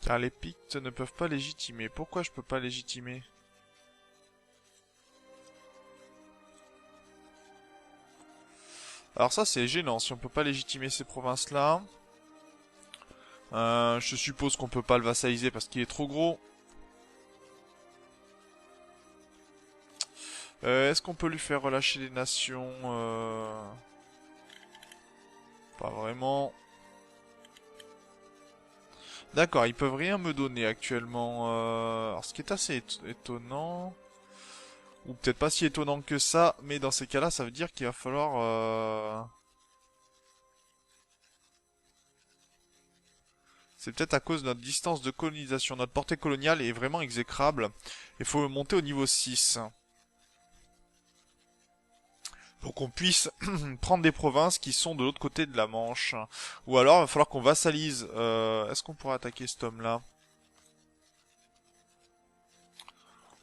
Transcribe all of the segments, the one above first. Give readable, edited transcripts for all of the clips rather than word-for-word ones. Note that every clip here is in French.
Car les Pictes ne peuvent pas légitimer. Pourquoi je peux pas légitimer? Alors ça c'est gênant si on peut pas légitimer ces provinces-là. Je suppose qu'on peut pas le vassaliser parce qu'il est trop gros. Est-ce qu'on peut lui faire relâcher les nations? Pas vraiment. D'accord, ils peuvent rien me donner actuellement. Alors ce qui est assez étonnant. Ou peut-être pas si étonnant que ça, mais dans ces cas-là, ça veut dire qu'il va falloir... C'est peut-être à cause de notre distance de colonisation. Notre portée coloniale est vraiment exécrable. Il faut monter au niveau 6. Pour qu'on puisse prendre des provinces qui sont de l'autre côté de la Manche. Ou alors, il va falloir qu'on vassalise. Est-ce qu'on pourrait attaquer cet homme-là?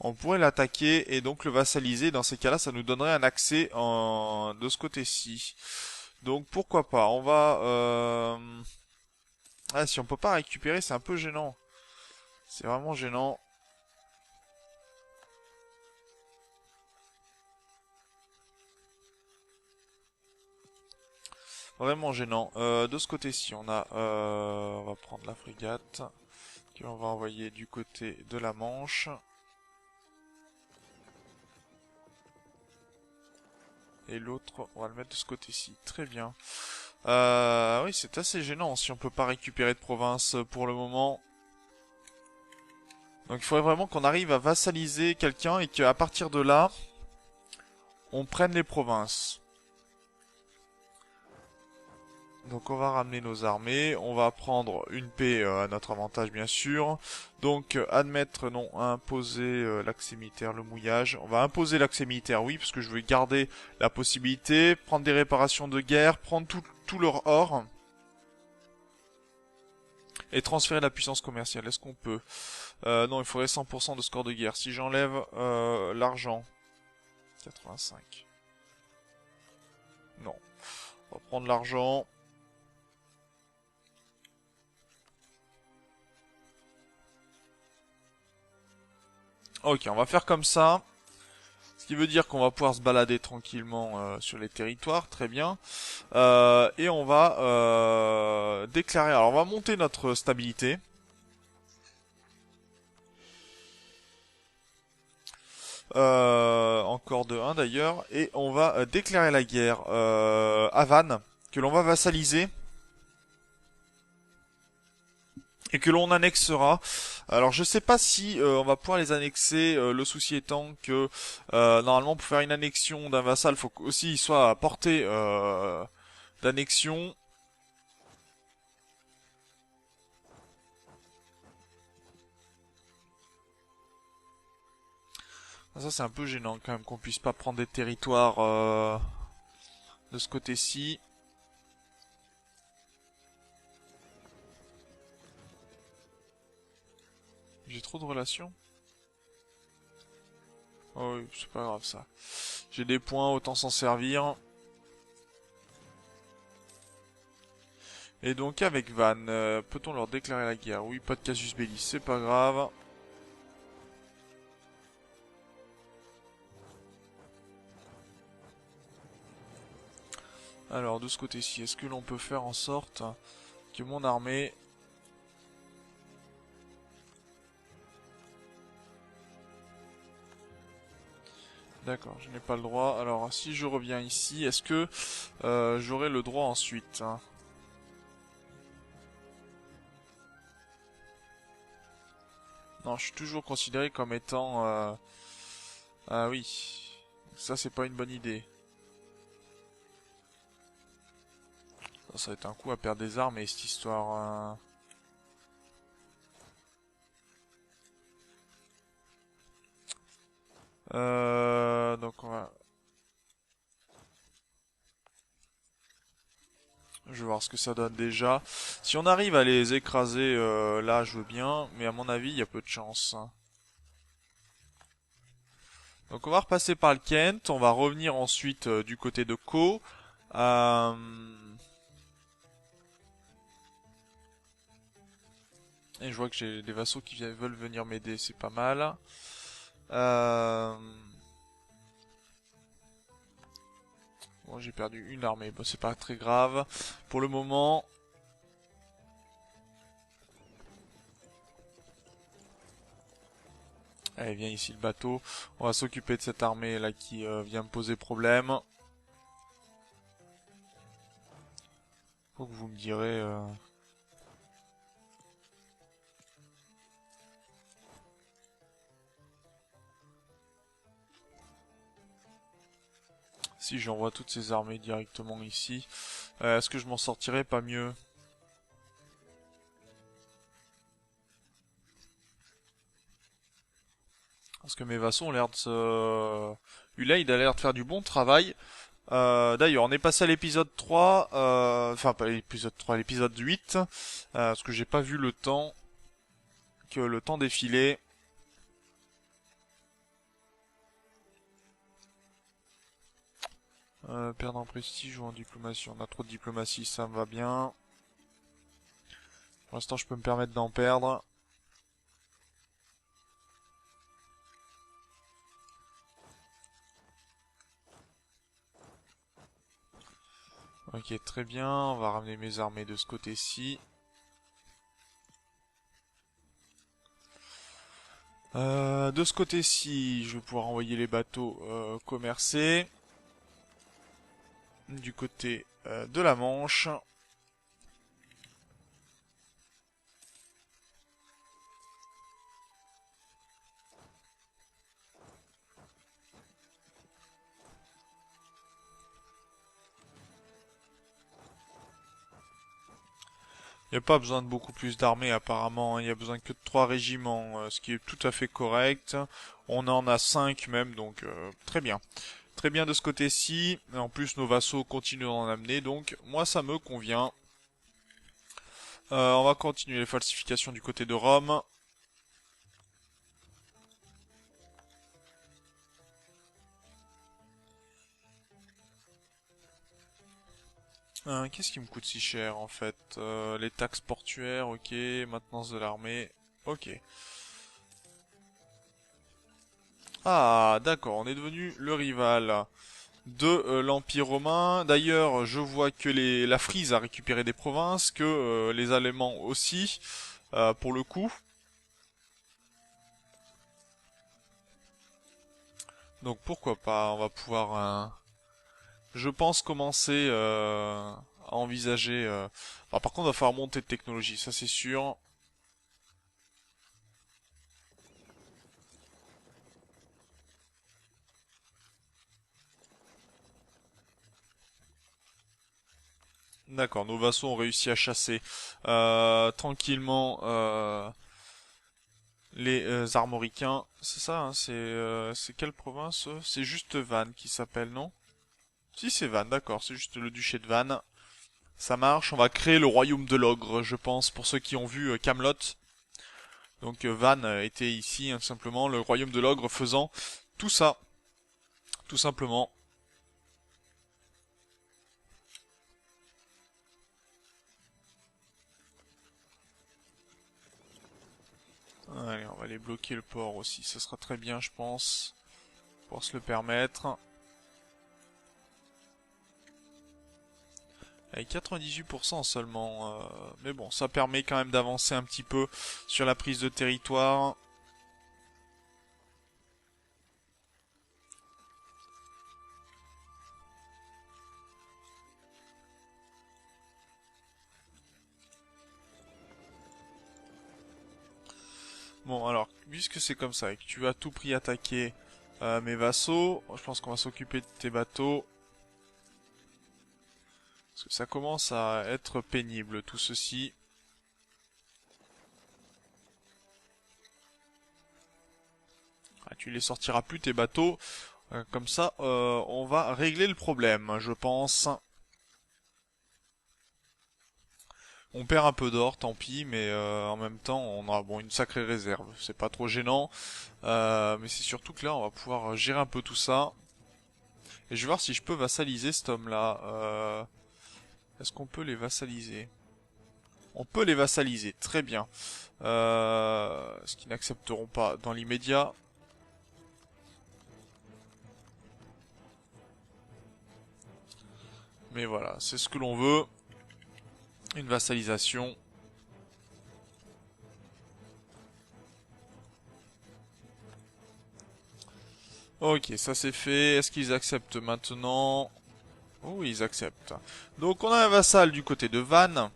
On pourrait l'attaquer et donc le vassaliser. Dans ces cas-là, ça nous donnerait un accès de ce côté-ci. Donc pourquoi pas. On va... Ah, si on peut pas récupérer, c'est un peu gênant. C'est vraiment gênant. Vraiment gênant. De ce côté-ci, on a... on va prendre la frégate. On va envoyer du côté de la Manche. Et l'autre, on va le mettre de ce côté-ci. Très bien. Oui, c'est assez gênant si on peut pas récupérer de province pour le moment. Donc il faudrait vraiment qu'on arrive à vassaliser quelqu'un et qu'à partir de là, on prenne les provinces. Donc on va ramener nos armées, on va prendre une paix à notre avantage bien sûr. Donc admettre non, imposer l'accès militaire, le mouillage. On va imposer l'accès militaire, oui, parce que je veux garder la possibilité, prendre des réparations de guerre, prendre tout leur or. Et transférer la puissance commerciale, est-ce qu'on peut? Non, il faudrait 100% de score de guerre. Si j'enlève l'argent, 85. Non. On va prendre l'argent. Ok, on va faire comme ça. Ce qui veut dire qu'on va pouvoir se balader tranquillement sur les territoires, très bien. Et on va déclarer... Alors on va monter notre stabilité. Encore de 1 d'ailleurs. Et on va déclarer la guerre à Vannes, que l'on va vassaliser. Et que l'on annexera. Alors je sais pas si on va pouvoir les annexer, le souci étant que normalement pour faire une annexion d'un vassal, faut aussi il soit à portée d'annexion. Ça c'est un peu gênant quand même qu'on puisse pas prendre des territoires de ce côté-ci. J'ai trop de relations. Oh oui, c'est pas grave ça. J'ai des points, autant s'en servir. Et donc avec Van, peut-on leur déclarer la guerre? Oui, pas de casus belli, c'est pas grave. Alors de ce côté-ci, est-ce que l'on peut faire en sorte que mon armée... D'accord, je n'ai pas le droit. Alors si je reviens ici, est-ce que j'aurai le droit ensuite, hein? Non, je suis toujours considéré comme étant... Ah oui, ça c'est pas une bonne idée. Ça va être un coup à perdre des armes et cette histoire... donc on va... Je vais voir ce que ça donne déjà. Si on arrive à les écraser là, je veux bien, mais à mon avis, il y a peu de chance. Donc on va repasser par le Kent, on va revenir ensuite du côté de Caux. Et je vois que j'ai des vassaux qui veulent venir m'aider, c'est pas mal. Euh... Bon, j'ai perdu une armée, bon, c'est pas très grave. Pour le moment... Allez, viens ici le bateau. On va s'occuper de cette armée là qui vient me poser problème. Faut que vous me direz... Si j'envoie toutes ces armées directement ici, est-ce que je m'en sortirais pas mieux? Parce que mes vassaux ont l'air de se... Ulaid a l'air de faire du bon travail. D'ailleurs, on est passé à l'épisode 3, enfin pas l'épisode 3, l'épisode 8, parce que j'ai pas vu le temps défiler. Perdre en prestige ou en diplomatie, on a trop de diplomatie, ça me va bien. Pour l'instant, je peux me permettre d'en perdre. Ok, très bien, on va ramener mes armées de ce côté-ci. De ce côté-ci, je vais pouvoir envoyer les bateaux commercer. Du côté de la Manche. Il n'y a pas besoin de beaucoup plus d'armées apparemment, il n'y a besoin que de 3 régiments, ce qui est tout à fait correct. On en a 5 même, donc très bien. Très bien de ce côté-ci. En plus, nos vassaux continuent d'en amener, donc moi ça me convient. On va continuer les falsifications du côté de Rome. Qu'est-ce qui me coûte si cher en fait? Les taxes portuaires, ok. Maintenance de l'armée, ok. Ah, d'accord, on est devenu le rival de l'Empire romain. D'ailleurs, je vois que la Frise a récupéré des provinces, que les Allemands aussi, pour le coup. Donc pourquoi pas, on va pouvoir, je pense, commencer à envisager... Alors, par contre, on va falloir monter de technologie, ça c'est sûr. D'accord, nos vassaux ont réussi à chasser tranquillement les armoricains. C'est ça, hein, c'est quelle province? C'est juste Vannes qui s'appelle, non? Si, c'est Vannes, d'accord, c'est juste le duché de Vannes. Ça marche, on va créer le royaume de l'ogre, je pense, pour ceux qui ont vu Camelot. Donc Vannes était ici, hein, simplement, le royaume de l'ogre faisant tout ça, tout simplement. Allez, on va aller bloquer le port aussi, ça sera très bien, je pense, pour se le permettre. Avec 98% seulement, mais bon, ça permet quand même d'avancer un petit peu sur la prise de territoire. Bon, alors, puisque c'est comme ça et que tu as tout pris attaquer mes vassaux, je pense qu'on va s'occuper de tes bateaux. Parce que ça commence à être pénible tout ceci. Ah, tu les sortiras plus tes bateaux. Comme ça, on va régler le problème, je pense. On perd un peu d'or, tant pis, mais en même temps, on a bon une sacrée réserve. C'est pas trop gênant, mais c'est surtout que là, on va pouvoir gérer un peu tout ça. Et je vais voir si je peux vassaliser cet homme-là. Est-ce qu'on peut les vassaliser? On peut les vassaliser, très bien. Ce qu'ils n'accepteront pas dans l'immédiat. Mais voilà, c'est ce que l'on veut. Une vassalisation. Ok, ça c'est fait. Est-ce qu'ils acceptent maintenant? Oh, ils acceptent. Donc on a un vassal du côté de Vannes.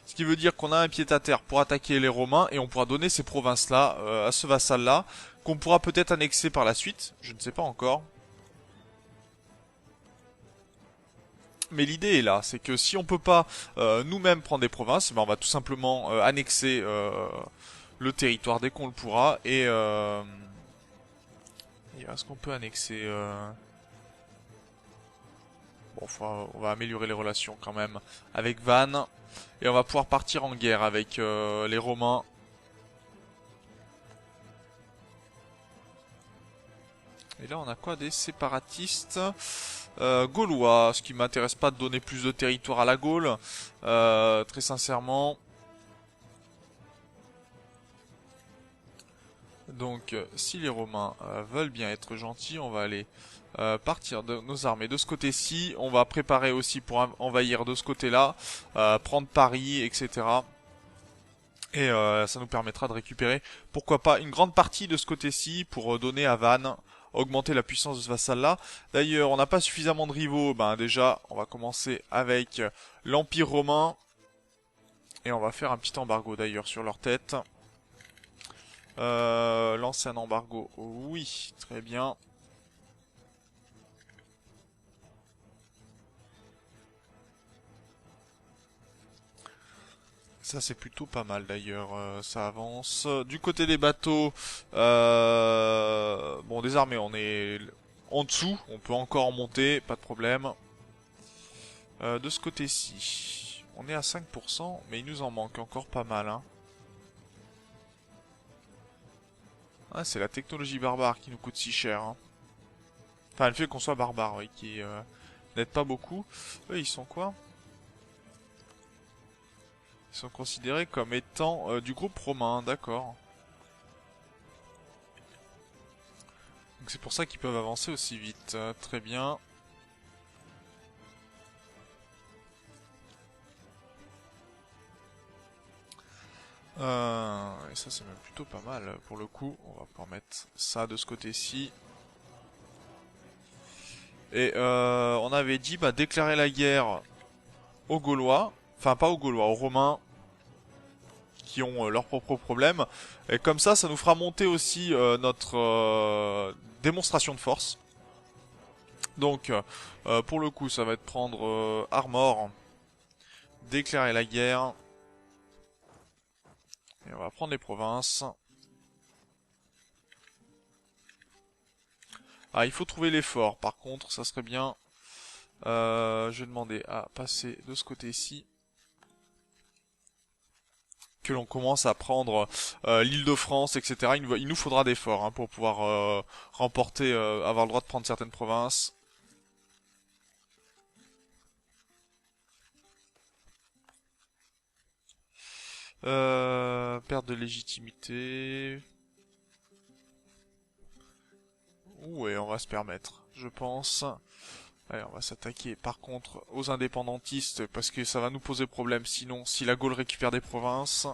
Ce qui veut dire qu'on a un pied-à-terre pour attaquer les Romains et on pourra donner ces provinces-là à ce vassal-là, qu'on pourra peut-être annexer par la suite. Je ne sais pas encore. Mais l'idée est là, c'est que si on peut pas nous-mêmes prendre des provinces, ben on va tout simplement annexer le territoire dès qu'on le pourra. Et est-ce qu'on peut annexer Bon, on va améliorer les relations quand même avec Vannes. Et on va pouvoir partir en guerre avec les Romains. Et là on a quoi? Des séparatistes gaulois, ce qui m'intéresse pas de donner plus de territoire à la Gaule, très sincèrement. Donc si les Romains veulent bien être gentils, on va aller partir de nos armées de ce côté-ci. On va préparer aussi pour envahir de ce côté-là, prendre Paris, etc. Et ça nous permettra de récupérer, pourquoi pas, une grande partie de ce côté-ci pour donner à Vannes, augmenter la puissance de ce vassal-là. D'ailleurs, on n'a pas suffisamment de rivaux. Ben déjà, on va commencer avec l'Empire romain. Et on va faire un petit embargo d'ailleurs sur leur tête. Lancer un embargo, oui, très bien. Ça c'est plutôt pas mal d'ailleurs, ça avance. Du côté des bateaux, bon des armées on est en dessous, on peut encore monter, pas de problème. De ce côté-ci, on est à 5%, mais il nous en manque encore pas mal. Hein. Ah, c'est la technologie barbare qui nous coûte si cher. Hein. Enfin, le fait qu'on soit barbare, oui, qui n'aide pas beaucoup. Eux, ils sont quoi? Ils sont considérés comme étant du groupe romain, d'accord. Donc c'est pour ça qu'ils peuvent avancer aussi vite. Très bien. Et ça c'est même plutôt pas mal pour le coup. On va pouvoir mettre ça de ce côté-ci. Et on avait dit bah, déclarer la guerre aux Gaulois. Enfin pas aux Gaulois, aux Romains. Qui ont leurs propres problèmes. Et comme ça nous fera monter aussi notre démonstration de force. Donc, pour le coup, ça va être prendre Armor, déclarer la guerre, et on va prendre les provinces. Ah, il faut trouver les forts, par contre, ça serait bien. Je vais demander à passer de ce côté-ci. Que l'on commence à prendre l'île de France, etc. Il nous faudra des forts hein, pour pouvoir remporter, avoir le droit de prendre certaines provinces. Perte de légitimité. Ouais, on va se permettre, je pense. Allez, on va s'attaquer par contre aux indépendantistes parce que ça va nous poser problème sinon si la Gaule récupère des provinces.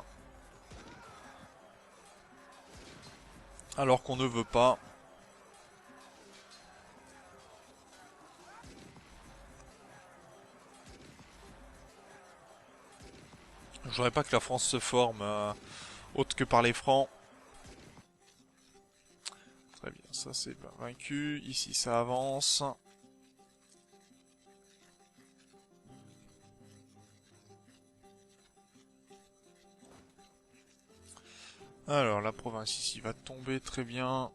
Alors qu'on ne veut pas. Je voudrais pas que la France se forme autre que par les Francs. Très bien, ça c'est vaincu. Ici ça avance. Alors la province ici va tomber très bien.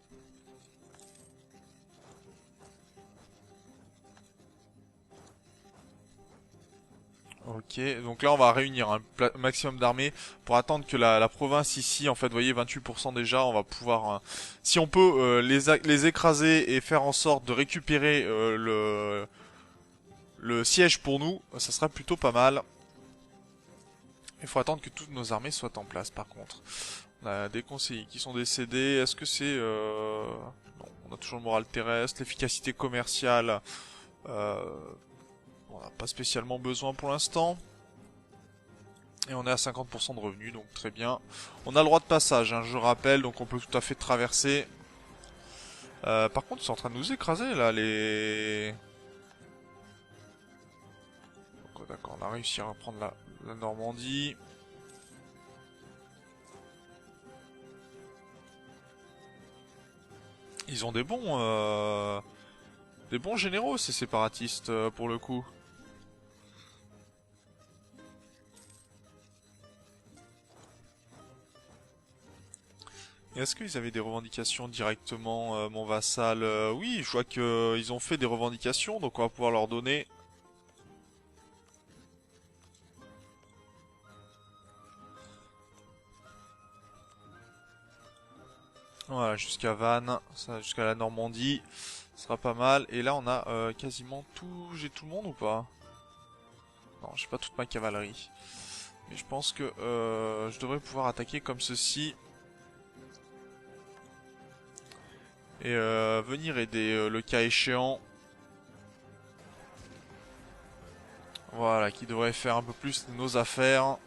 Ok, donc là on va réunir un maximum d'armées pour attendre que la province ici, en fait, vous voyez, 28% déjà, on va pouvoir, si on peut les écraser et faire en sorte de récupérer le siège pour nous, ça sera plutôt pas mal. Il faut attendre que toutes nos armées soient en place par contre. On a des conseillers qui sont décédés. Est-ce que c'est... Non, on a toujours le moral terrestre, l'efficacité commerciale. On n'a pas spécialement besoin pour l'instant. Et on est à 50% de revenus, donc très bien. On a le droit de passage, hein, je rappelle, donc on peut tout à fait traverser. Par contre, ils sont en train de nous écraser, là, les... D'accord, on a réussi à reprendre la Normandie. Ils ont des bons généraux, ces séparatistes, pour le coup. Est-ce qu'ils avaient des revendications directement, mon vassal? Oui, je vois qu'ils ont fait des revendications, donc on va pouvoir leur donner. Voilà, jusqu'à Vannes, jusqu'à la Normandie, ce sera pas mal. Et là, on a quasiment tout... J'ai tout le monde ou pas? Non, j'ai pas toute ma cavalerie. Mais je pense que je devrais pouvoir attaquer comme ceci. Et venir aider le cas échéant. Voilà, qui devrait faire un peu plus nos affaires.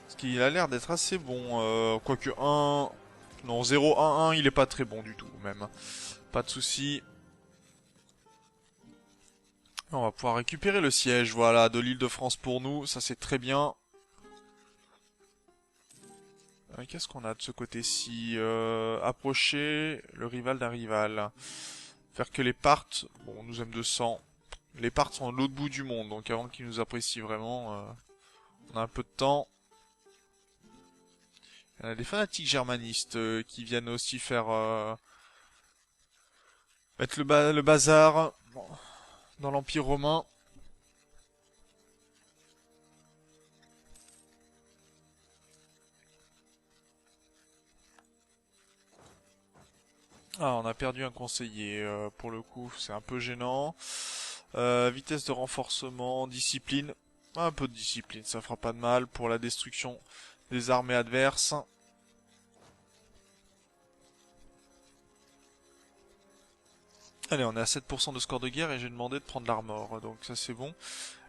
Parce qu'il a l'air d'être assez bon. Quoique 1... Non, 0-1-1, il est pas très bon du tout, même. Pas de soucis. On va pouvoir récupérer le siège, voilà, de l'Île-de-France pour nous. Ça, c'est très bien. Qu'est-ce qu'on a de ce côté-ci? Approcher le rival d'un rival. Faire que les Parthes... Bon, on nous aime 200. Les Parthes sont de l'autre bout du monde, donc avant qu'ils nous apprécient vraiment, on a un peu de temps. Il y a des fanatiques germanistes qui viennent aussi faire... mettre le bazar dans l'Empire romain. Ah, on a perdu un conseiller, pour le coup, c'est un peu gênant. Vitesse de renforcement, discipline. Un peu de discipline, ça fera pas de mal pour la destruction des armées adverses. Allez, on est à 7% de score de guerre et j'ai demandé de prendre l'armor, donc ça c'est bon.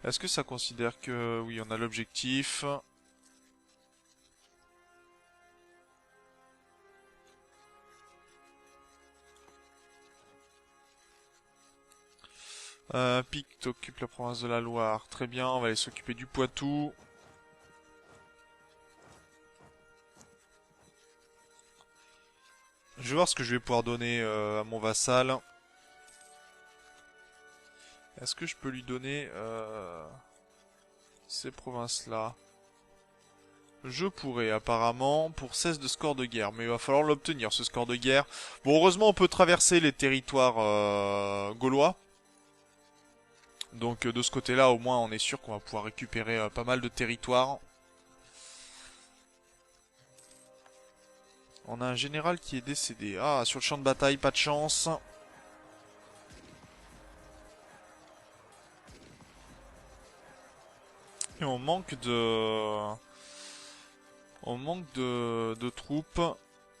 Est-ce que ça considère que... Oui, on a l'objectif. Picte occupe la province de la Loire. Très bien, on va aller s'occuper du Poitou. Je vais voir ce que je vais pouvoir donner à mon vassal. Est-ce que je peux lui donner ces provinces-là? Je pourrais apparemment pour 16 de score de guerre, mais il va falloir l'obtenir ce score de guerre. Bon, heureusement on peut traverser les territoires gaulois. Donc de ce côté-là au moins on est sûr qu'on va pouvoir récupérer pas mal de territoires. On a un général qui est décédé. Ah, sur le champ de bataille, pas de chance. Et on manque de... On manque de troupes.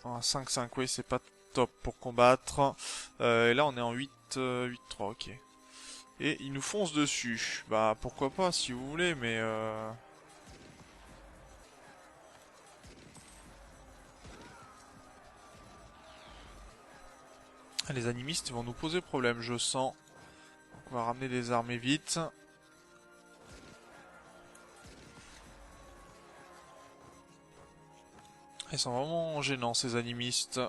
5-5, oui, c'est pas top pour combattre. Et là, on est en 8-3, ok. Et ils nous foncent dessus. Bah, pourquoi pas, si vous voulez, mais... Les animistes vont nous poser problème, je sens. On va ramener des armées vite. Ils sont vraiment gênants, ces animistes.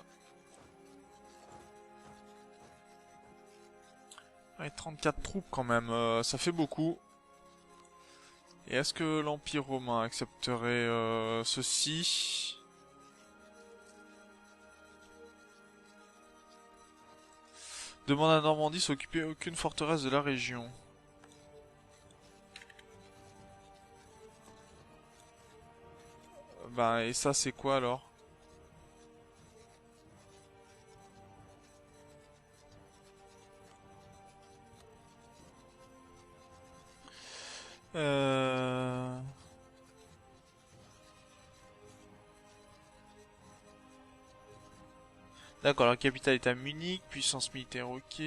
Ouais, 34 troupes quand même, ça fait beaucoup. Et est-ce que l'Empire romain accepterait ceci? Demande à Normandie s'occuper aucune forteresse de la région. Bah et ça c'est quoi alors? Euh... D'accord, la capitale est à Munich, puissance militaire, ok.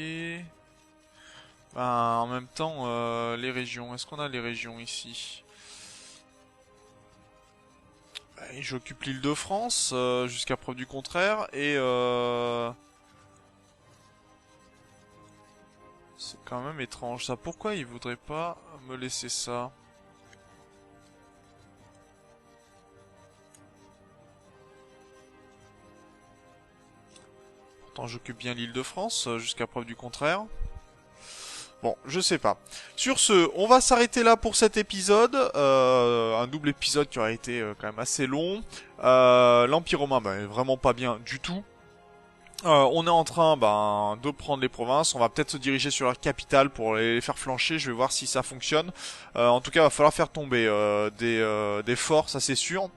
Ben, en même temps, les régions, est-ce qu'on a les régions ici? Ben, j'occupe l'île de France, jusqu'à preuve du contraire, et c'est quand même étrange ça. Pourquoi ils voudraient pas me laisser ça? Pourtant j'occupe bien l'île de France, jusqu'à preuve du contraire. Bon, je sais pas. Sur ce, on va s'arrêter là pour cet épisode. Un double épisode qui aurait été quand même assez long. L'Empire romain, bah, est vraiment pas bien du tout. On est en train de prendre les provinces. On va peut-être se diriger sur leur capitale pour les faire flancher. Je vais voir si ça fonctionne. En tout cas, il va falloir faire tomber des forts, ça c'est sûr.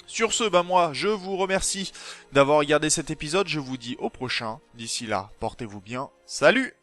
Sur ce, moi, je vous remercie d'avoir regardé cet épisode. Je vous dis au prochain. D'ici là, portez-vous bien. Salut!